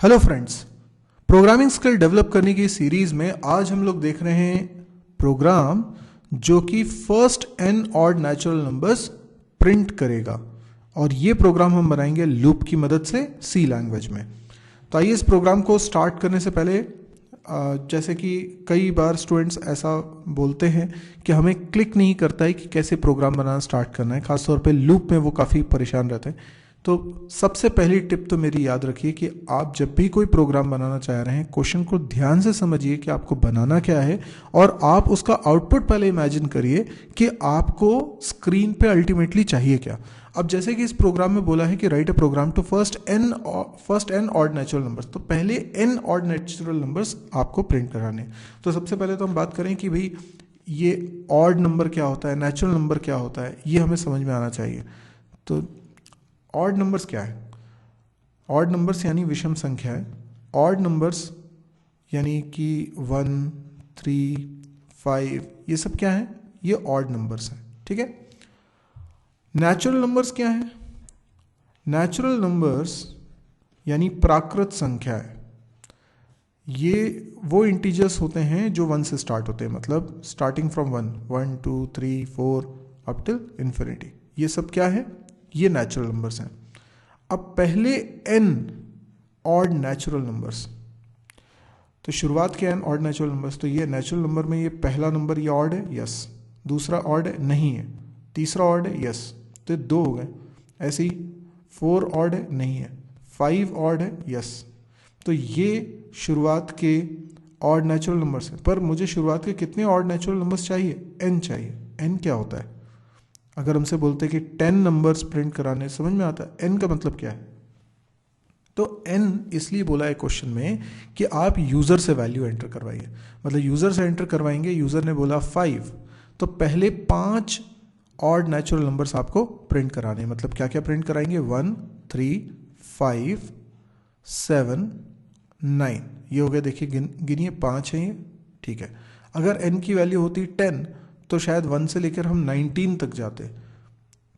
Hello friends, programming skill develop करने की series में आज हम लोग देख रहे हैं प्रोग्राम जो कि first N odd natural numbers print करेगा। और ये प्रोग्राम हम बनाएंगे लूप की मदद से सी लैंग्वेज में। तो आइए इस प्रोग्राम को स्टार्ट करने से पहले जैसे कि कई बार स्टूडेंट्स ऐसा बोलते हैं कि हमें क्लिक नहीं करता है कि कैसे प्रोग्राम बनाना स्टार्ट करना है, खासतौर पे लूप में वो काफ़ी परेशान रहते हैं। तो सबसे पहली टिप तो मेरी याद रखिए कि आप जब भी कोई प्रोग्राम बनाना चाह रहे हैं, क्वेश्चन को ध्यान से समझिए कि आपको बनाना क्या है और आप उसका आउटपुट पहले इमेजिन करिए कि आपको स्क्रीन पे अल्टीमेटली चाहिए क्या। अब जैसे कि इस प्रोग्राम में बोला है कि write a program to first N odd natural numbers, तो पहले एन ऑड नेचुरल नंबर्स आपको प्रिंट कराने। तो सबसे पहले तो हम बात करें कि भाई ये ऑड नंबर क्या होता है, नेचुरल नंबर क्या होता है, ये हमें समझ में आना चाहिए। तो ऑड नंबर्स क्या है? ऑड नंबर्स यानी विषम संख्या है। ऑड नंबर्स यानी कि 1, 3, 5 ये सब क्या है? ये ऑड नंबर्स हैं, ठीक है। नेचुरल नंबर्स क्या है? नेचुरल नंबर्स यानी प्राकृत संख्या है। ये वो इंटीजर्स होते हैं जो 1 से स्टार्ट होते हैं, मतलब starting from 1, 2, 3, 4 up till infinity. ये सब क्या है? ये नेचुरल नंबर्स हैं। अब पहले n ऑड नेचुरल नंबर्स, तो शुरुआत के n ऑड नेचुरल नंबर्स, तो ये नेचुरल नंबर में ये पहला नंबर ये ऑड है, यस। दूसरा ऑड है, नहीं है। तीसरा ऑड है, यस। तो ये 2 हो गए। ऐसे ही 4 ऑड है, नहीं है। 5 ऑड है, यस। तो ये शुरुआत के ऑड नेचुरल नंबर्स हैं। पर मुझे शुरुआत के कितने ऑड नेचुरल नंबर्स चाहिए? n चाहिए। n क्या होता है? अगर हमसे बोलते हैं कि 10 नंबर्स प्रिंट कराने, समझ में आता है n का मतलब क्या है? तो n इसलिए बोला है क्वेश्चन में कि आप यूजर से वैल्यू एंटर करवाइए, मतलब यूजर से एंटर करवाएंगे। यूजर ने बोला 5, तो पहले 5 ऑड नेचुरल नंबर्स आपको प्रिंट कराने, मतलब क्या क्या प्रिंट कराएंगे? 1, 3, 5, 7, 9। ये हो गया, देखिए गिनिए 5 है ये, ठीक है। अगर n की वैल्यू होती 10 तो शायद 1 से लेकर हम 19 तक जाते।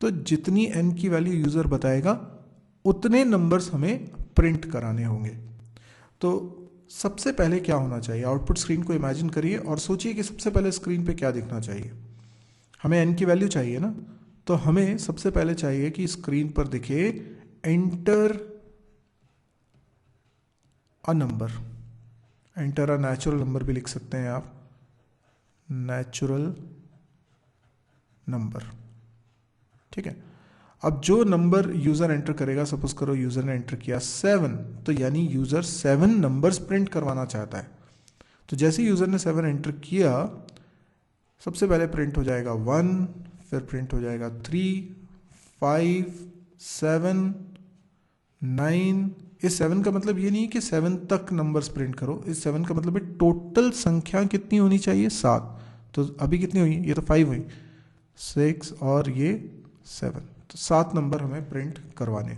तो जितनी n की वैल्यू यूजर बताएगा उतने नंबर्स हमें प्रिंट कराने होंगे। तो सबसे पहले क्या होना चाहिए? आउटपुट स्क्रीन को इमेजिन करिए और सोचिए कि सबसे पहले स्क्रीन पे क्या दिखना चाहिए। हमें n की वैल्यू चाहिए ना, तो हमें सबसे पहले चाहिए कि स्क्रीन पर दिखे enter a number. Enter a natural number भी लिख सकते हैं आप, नेचुरल नंबर, ठीक है। अब जो नंबर यूजर एंटर करेगा, सपोज करो यूजर ने एंटर किया 7, तो यानी यूजर 7 नंबर्स प्रिंट करवाना चाहता है। तो जैसे यूजर ने 7 एंटर किया, सबसे पहले प्रिंट हो जाएगा 1, फिर प्रिंट हो जाएगा 3, 5, 7, 9। इस 7 का मतलब ये नहीं कि 7 तक नंबर्स प्रिंट करो, इस 7 का मतलब है टोटल संख्या कितनी होनी चाहिए? 7। तो अभी कितनी हुई? ये तो 5 हुई, 6 और ये 7, तो 7 नंबर हमें प्रिंट करवाने,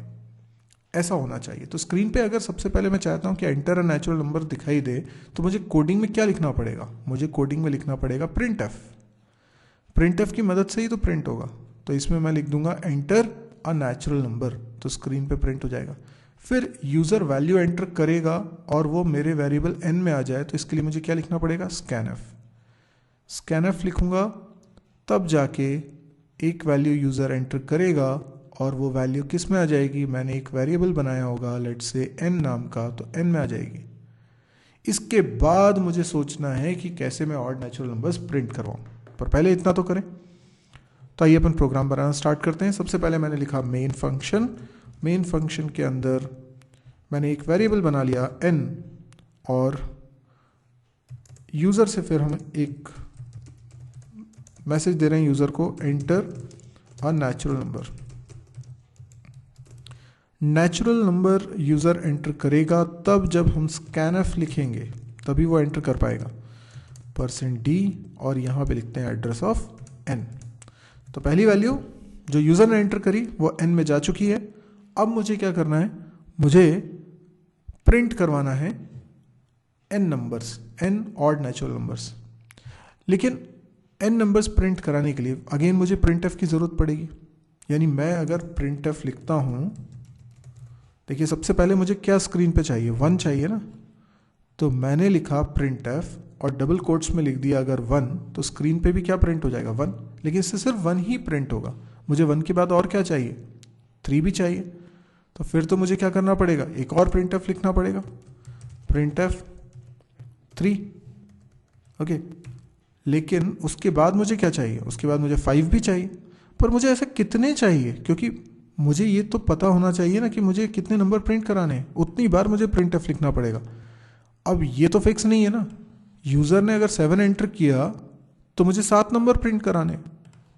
ऐसा होना चाहिए। तो स्क्रीन पे अगर सबसे पहले मैं चाहता हूँ कि एंटर अ नेचुरल नंबर दिखाई दे, तो मुझे कोडिंग में क्या लिखना पड़ेगा? मुझे कोडिंग में लिखना पड़ेगा प्रिंट एफ। प्रिंट एफ की मदद से ही तो प्रिंट होगा। तो इसमें मैं लिख दूंगा एंटर अ नेचुरल नंबर, तो स्क्रीन पे प्रिंट हो जाएगा। फिर यूजर वैल्यू एंटर करेगा और वो मेरे वेरिएबल n में आ जाए, तो इसके लिए मुझे क्या लिखना पड़ेगा? Scan F. स्कैन एफ लिखूंगा, तब जाके एक वैल्यू यूज़र एंटर करेगा और वो वैल्यू किस में आ जाएगी? मैंने एक वेरिएबल बनाया होगा लेट्स से n नाम का, तो n में आ जाएगी। इसके बाद मुझे सोचना है कि कैसे मैं ऑड नेचुरल नंबर्स प्रिंट करवाऊँ, पर पहले इतना तो करें। तो आइए अपन प्रोग्राम बनाना स्टार्ट करते हैं। सबसे पहले मैंने लिखा मेन फंक्शन। मेन फंक्शन के अंदर मैंने एक वेरिएबल बना लिया n, और यूज़र से फिर हम एक मैसेज दे रहे हैं यूज़र को, enter a natural number. Natural number user enter करेगा तब जब हम स्कैनएफ लिखेंगे, तभी वो एंटर कर पाएगा। %d, और यहाँ पे लिखते हैं एड्रेस ऑफ n। तो पहली वैल्यू जो यूज़र ने एंटर करी वो n में जा चुकी है। अब मुझे क्या करना है? मुझे प्रिंट करवाना है n numbers, n odd natural numbers. लेकिन n नंबर्स प्रिंट कराने के लिए अगेन मुझे प्रिंट एफ की ज़रूरत पड़ेगी। यानी मैं अगर प्रिंट एफ लिखता हूँ देखिए सबसे पहले मुझे क्या स्क्रीन पे चाहिए, 1 चाहिए ना, तो मैंने लिखा प्रिंट एफ और डबल कोट्स में लिख दिया अगर 1, तो स्क्रीन पे भी क्या प्रिंट हो जाएगा 1, लेकिन इससे सिर्फ 1 ही प्रिंट होगा। मुझे 1 के बाद और क्या चाहिए, 3 भी चाहिए। तो फिर तो मुझे क्या करना पड़ेगा, एक और प्रिंट एफ लिखना पड़ेगा, प्रिंट एफ 3। ओके, लेकिन उसके बाद मुझे क्या चाहिए, उसके बाद मुझे 5 भी चाहिए। पर मुझे ऐसे कितने चाहिए, क्योंकि मुझे ये तो पता होना चाहिए ना कि मुझे कितने नंबर प्रिंट कराने हैं, उतनी बार मुझे प्रिंट एफ लिखना पड़ेगा। अब ये तो फिक्स नहीं है ना, यूज़र ने अगर 7 एंटर किया तो मुझे 7 नंबर प्रिंट कराने,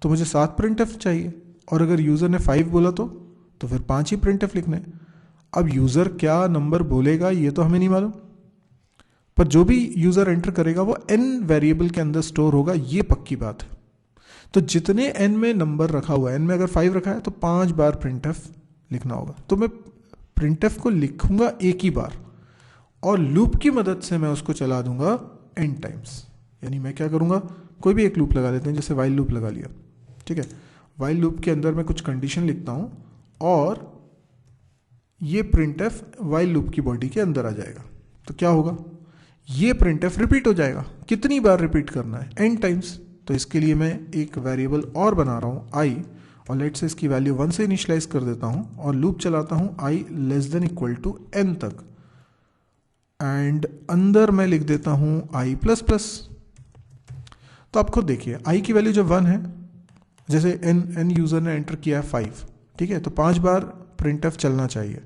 तो मुझे 7 प्रिंट एफ चाहिए। और अगर यूज़र ने 5 बोला तो फिर 5 ही प्रिंट एफ लिखने। अब यूज़र क्या नंबर बोलेगा ये तो हमें नहीं मालूम, पर जो भी यूज़र एंटर करेगा वो n वेरिएबल के अंदर स्टोर होगा, ये पक्की बात है। तो जितने n में नंबर रखा हुआ है, n में अगर 5 रखा है तो 5 बार प्रिंट एफ लिखना होगा। तो मैं प्रिंट एफ को लिखूंगा एक ही बार और लूप की मदद से मैं उसको चला दूंगा n टाइम्स। यानी मैं क्या करूंगा, कोई भी एक लूप लगा लेते हैं, जैसे वाइल लूप लगा लिया, ठीक है। वाइल लूप के अंदर मैं कुछ कंडीशन लिखता हूं और ये प्रिंट एफ वाइल लूप की बॉडी के अंदर आ जाएगा। तो क्या होगा, ये प्रिंट एफ रिपीट हो जाएगा। कितनी बार रिपीट करना है, n टाइम्स। तो इसके लिए मैं एक वेरिएबल और बना रहा हूँ i, और लेट से इसकी वैल्यू 1 से इनिशियलाइज कर देता हूँ और लूप चलाता हूँ i less than equal to n तक, एंड अंदर मैं लिख देता हूँ i प्लस प्लस। तो आप खुद देखिए i की वैल्यू जब 1 है, जैसे n यूज़र ने एंटर किया है 5, ठीक है, तो 5 बार प्रिंट एफ चलना चाहिए।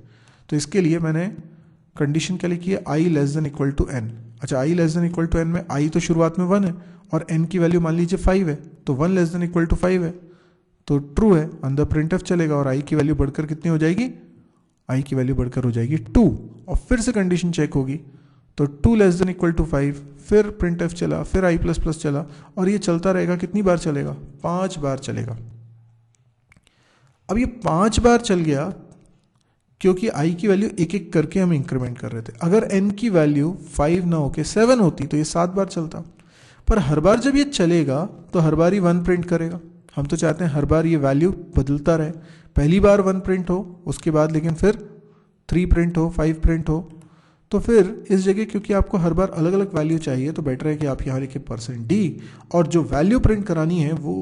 तो इसके लिए मैंने कंडीशन क्या लिखी है, i less than equal to n। अच्छा, i less than equal to n में i तो शुरुआत में 1 है और n की वैल्यू मान लीजिए 5 है, तो 1 लेस देन इक्वल टू 5 है तो ट्रू है, अंदर प्रिंट एफ चलेगा और i की वैल्यू बढ़कर कितनी हो जाएगी, i की वैल्यू बढ़कर हो जाएगी 2। और फिर से कंडीशन चेक होगी, तो 2 लेस देन इक्वल टू 5, फिर प्रिंट एफ चला, फिर i प्लस प्लस चला, और ये चलता रहेगा। कितनी बार चलेगा, 5 बार चलेगा। अब ये 5 बार चल गया क्योंकि i की वैल्यू एक एक करके हम इंक्रीमेंट कर रहे थे। अगर n की वैल्यू 5 ना होके 7 होती तो ये 7 बार चलता, पर हर बार जब ये चलेगा तो हर बार ही 1 प्रिंट करेगा। हम तो चाहते हैं हर बार ये वैल्यू बदलता रहे, पहली बार 1 प्रिंट हो, उसके बाद लेकिन फिर 3 प्रिंट हो, 5 प्रिंट हो। तो फिर इस जगह क्योंकि आपको हर बार अलग अलग वैल्यू चाहिए, तो बेटर है कि आप यहाँ लिखिए %d, और जो वैल्यू प्रिंट करानी है वो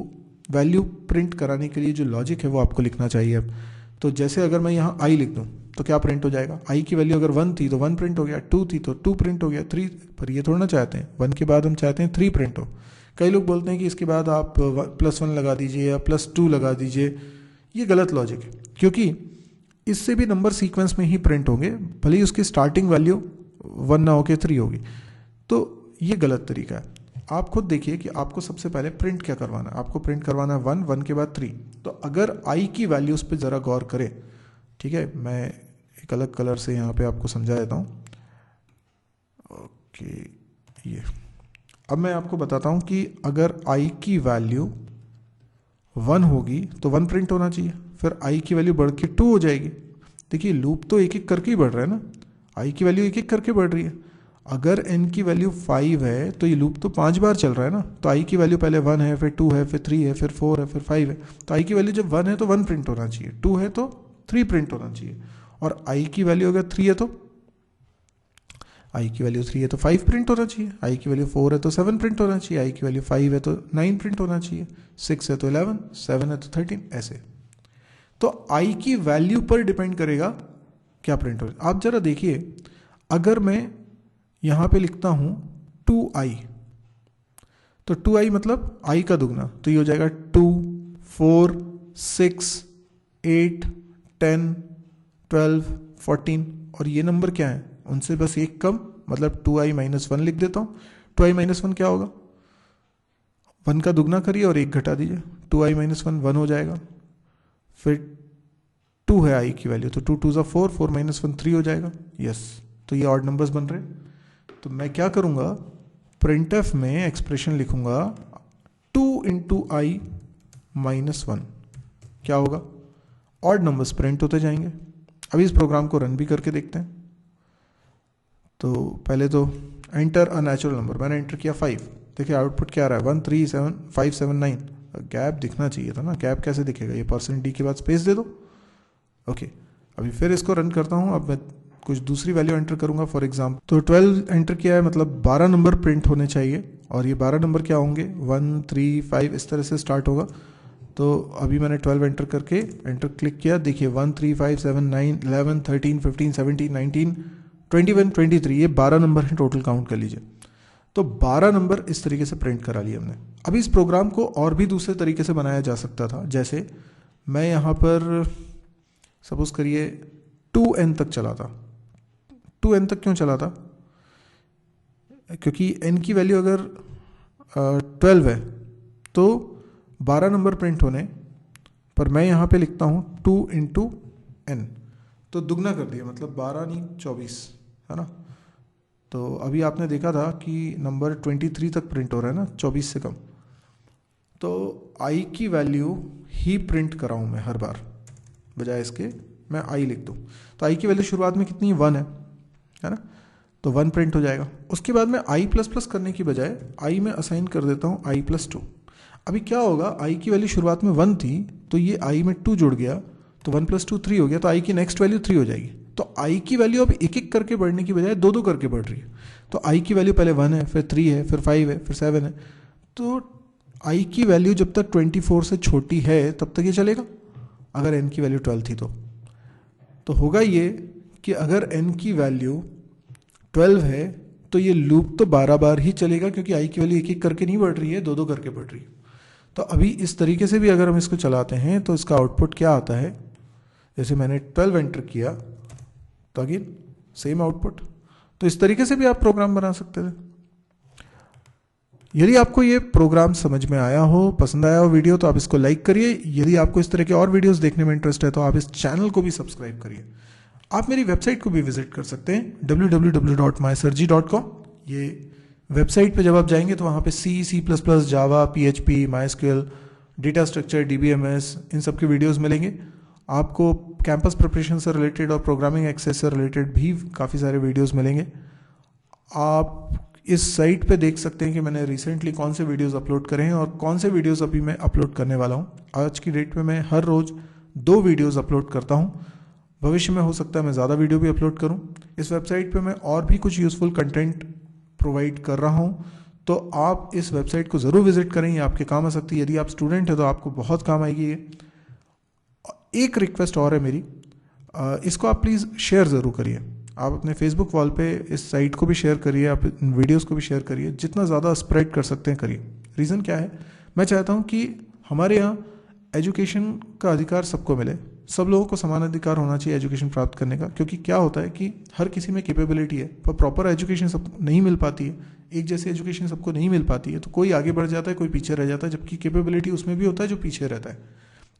वैल्यू प्रिंट कराने के लिए जो लॉजिक है वो आपको लिखना चाहिए। अब तो जैसे अगर मैं यहाँ i लिख दूँ तो क्या प्रिंट हो जाएगा, i की वैल्यू अगर 1 थी तो 1 प्रिंट हो गया, 2 थी तो 2 प्रिंट हो गया, 3, पर ये थोड़ा ना चाहते हैं 1 के बाद हम चाहते हैं 3 प्रिंट हो। कई लोग बोलते हैं कि इसके बाद आप +1 लगा दीजिए या +2 लगा दीजिए, ये गलत लॉजिक है, क्योंकि इससे भी नंबर सीक्वेंस में ही प्रिंट होंगे, भले ही उसकी स्टार्टिंग वैल्यू 1 ना होके 3 होगी। तो ये गलत तरीका है। आप खुद देखिए कि आपको सबसे पहले प्रिंट क्या करवाना है, आपको प्रिंट करवाना है 1, 1 के बाद 3। तो अगर i की वैल्यूज़ पे ज़रा गौर करें, ठीक है, मैं एक अलग कलर से यहाँ पे आपको समझा देता हूँ। ओके, ये अब मैं आपको बताता हूँ कि अगर i की वैल्यू 1 होगी तो 1 प्रिंट होना चाहिए, फिर i की वैल्यू बढ़ के 2 हो जाएगी। देखिए लूप तो एक एक करके ही बढ़ रहा है ना, i की वैल्यू एक एक करके बढ़ रही है। अगर n की वैल्यू 5 है तो ये लूप तो 5 बार चल रहा है ना, तो i की वैल्यू पहले 1 है, फिर 2 है, फिर 3 है, फिर 4 है, फिर 5 है। तो i की वैल्यू जब 1 है तो 1 प्रिंट होना चाहिए, 2 है तो 3 प्रिंट होना चाहिए, और i की वैल्यू अगर 3 है तो i की वैल्यू 3 है तो 5 प्रिंट होना चाहिए, i की वैल्यू 4 है तो 7 प्रिंट होना चाहिए, i की वैल्यू 5 है तो 9 प्रिंट होना चाहिए, 6 है तो 11, 7 है तो 13, ऐसे। तो i की वैल्यू पर डिपेंड करेगा क्या प्रिंट हो। आप जरा देखिए, अगर मैं यहाँ पे लिखता हूँ 2i, तो 2i मतलब i का दुगना, तो ये हो जाएगा 2, 4, 6, 8, 10, 12, 14, और ये नंबर क्या है, उनसे बस एक कम, मतलब 2i - 1 लिख देता हूँ। 2i - 1 क्या होगा, 1 का दुगना करिए और 1 घटा दीजिए, 2i - 1 1 हो जाएगा। फिर 2 है i की वैल्यू, तो 2 2 4, 4 - 1 3 हो जाएगा। यस, तो ये ऑड नंबर्स बन रहे। तो मैं क्या करूँगा, printf में एक्सप्रेशन लिखूंगा 2 × i - 1, क्या होगा, ऑड नंबर्स प्रिंट होते जाएंगे। अभी इस प्रोग्राम को रन भी करके देखते हैं। तो पहले तो एंटर अ नेचुरल नंबर, मैंने एंटर किया 5, देखिए आउटपुट क्या आ रहा है, 1 3 7 5 7 9। गैप दिखना चाहिए था ना, गैप कैसे दिखेगा, ये %d के बाद स्पेस दे दो। ओके, अभी फिर इसको रन करता हूँ। अब मैं कुछ दूसरी वैल्यू एंटर करूँगा, फॉर एग्जाम्पल तो 12 एंटर किया है, मतलब 12 नंबर प्रिंट होने चाहिए। और ये 12 नंबर क्या होंगे, 1 3 5 इस तरह से स्टार्ट होगा। तो अभी मैंने 12 एंटर करके एंटर क्लिक किया, देखिए 1 3 5 7 9 11 13 15 17 19 21 23, ये 12 नंबर हैं टोटल, काउंट कर लीजिए। तो 12 नंबर इस तरीके से प्रिंट करा लिए हमने। अभी इस प्रोग्राम को और भी दूसरे तरीके से बनाया जा सकता था, जैसे मैं यहाँ पर सपोज करिए 2n तक चला था। 2n तक क्यों चला था, क्योंकि n की वैल्यू अगर 12 है तो 12 नंबर प्रिंट होने पर मैं यहाँ पे लिखता हूँ 2 × n, तो दुगना कर दिया, मतलब 12 नहीं 24, है ना। तो अभी आपने देखा था कि नंबर 23 तक प्रिंट हो रहा है ना, 24 से कम। तो i की वैल्यू ही प्रिंट कराऊँ मैं हर बार, बजाय इसके मैं i लिख दूँ। तो i की वैल्यू शुरुआत में कितनी 1 है ना, तो 1 प्रिंट हो जाएगा। उसके बाद मैं i++ करने की बजाय i में असाइन कर देता हूँ i+2। अभी क्या होगा, i की वैल्यू शुरुआत में 1 थी, तो ये i में 2 जुड़ गया, तो 1 + 2 3 हो गया, तो i की नेक्स्ट वैल्यू 3 हो जाएगी। तो i की वैल्यू अब एक एक करके बढ़ने की बजाय 2 2 करके बढ़ रही है। तो i की वैल्यू पहले 1 है, फिर 3 है, फिर 5 है, फिर 7 है। तो i की वैल्यू जब तक 24 से छोटी है तब तक ये चलेगा। अगर n की वैल्यू 12 थी तो होगा ये कि अगर n की वैल्यू 12 है तो ये लूप तो 12 बार ही चलेगा, क्योंकि i की वैल्यू एक एक करके नहीं बढ़ रही है, 2 2 करके बढ़ रही है। तो अभी इस तरीके से भी अगर हम इसको चलाते हैं तो इसका आउटपुट क्या आता है, जैसे मैंने 12 एंटर किया तो अगेन सेम आउटपुट। तो इस तरीके से भी आप प्रोग्राम बना सकते थे। यदि आपको ये प्रोग्राम समझ में आया हो, पसंद आया हो वीडियो, तो आप इसको लाइक करिए। यदि आपको इस तरह के और वीडियोस देखने में इंटरेस्ट है तो आप इस चैनल को भी सब्सक्राइब करिए। आप मेरी वेबसाइट को भी विजिट कर सकते हैं www.mysirji.com। ये वेबसाइट पे जब आप जाएंगे तो वहाँ पे C++, जावा, PHP, MySQL, data structure, DBMS, इन सब के वीडियोस मिलेंगे। आपको कैंपस प्रिपरेशन से रिलेटेड और प्रोग्रामिंग एक्सेस से रिलेटेड भी काफ़ी सारे वीडियोस मिलेंगे। आप इस साइट पे देख सकते हैं कि मैंने रिसेंटली कौन से वीडियोस अपलोड करे हैं और कौन से वीडियोस अभी मैं अपलोड करने वाला हूँ। आज की डेट में मैं हर रोज़ 2 वीडियोस अपलोड करता हूँ। भविष्य में हो सकता है मैं ज़्यादा वीडियो भी अपलोड करूँ। इस वेबसाइट पे मैं और भी कुछ यूज़फुल कंटेंट प्रोवाइड कर रहा हूँ, तो आप इस वेबसाइट को ज़रूर विजिट करें, ये आपके काम आ सकती है। यदि आप स्टूडेंट हैं तो आपको बहुत काम आएगी ये। एक रिक्वेस्ट और है मेरी, इसको आप प्लीज़ शेयर ज़रूर करिए। आप अपने फेसबुक वॉल पे इस साइट को भी शेयर करिए, आप इन वीडियोस को भी शेयर करिए, जितना ज़्यादा स्प्रेड कर सकते हैं करिए। रीज़न क्या है, मैं चाहता हूँ कि हमारे यहाँ एजुकेशन का अधिकार सबको मिले, सब लोगों को समान अधिकार होना चाहिए एजुकेशन प्राप्त करने का। क्योंकि क्या होता है कि हर किसी में कैपेबिलिटी है, पर प्रॉपर एजुकेशन सबको नहीं मिल पाती है, एक जैसी एजुकेशन सबको नहीं मिल पाती है, तो कोई आगे बढ़ जाता है, कोई पीछे रह जाता है, जबकि कैपेबिलिटी उसमें भी होता है जो पीछे रहता है।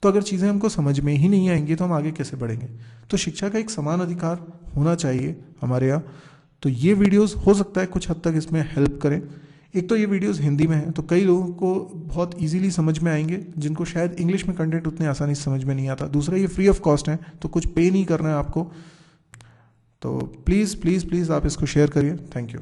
तो अगर चीज़ें हमको समझ में ही नहीं आएंगी तो हम आगे कैसे बढ़ेंगे। तो शिक्षा का एक समान अधिकार होना चाहिए हमारे यहाँ। तो ये वीडियोस हो सकता है कुछ हद तक इसमें हेल्प करें। एक तो ये वीडियोस हिंदी में हैं तो कई लोगों को बहुत इजीली समझ में आएंगे, जिनको शायद इंग्लिश में कंटेंट उतने आसानी से समझ में नहीं आता। दूसरा, ये फ्री ऑफ कॉस्ट है, तो कुछ पे नहीं करना है आपको। तो प्लीज़ प्लीज़ प्लीज़ आप इसको शेयर करिए। Thank you.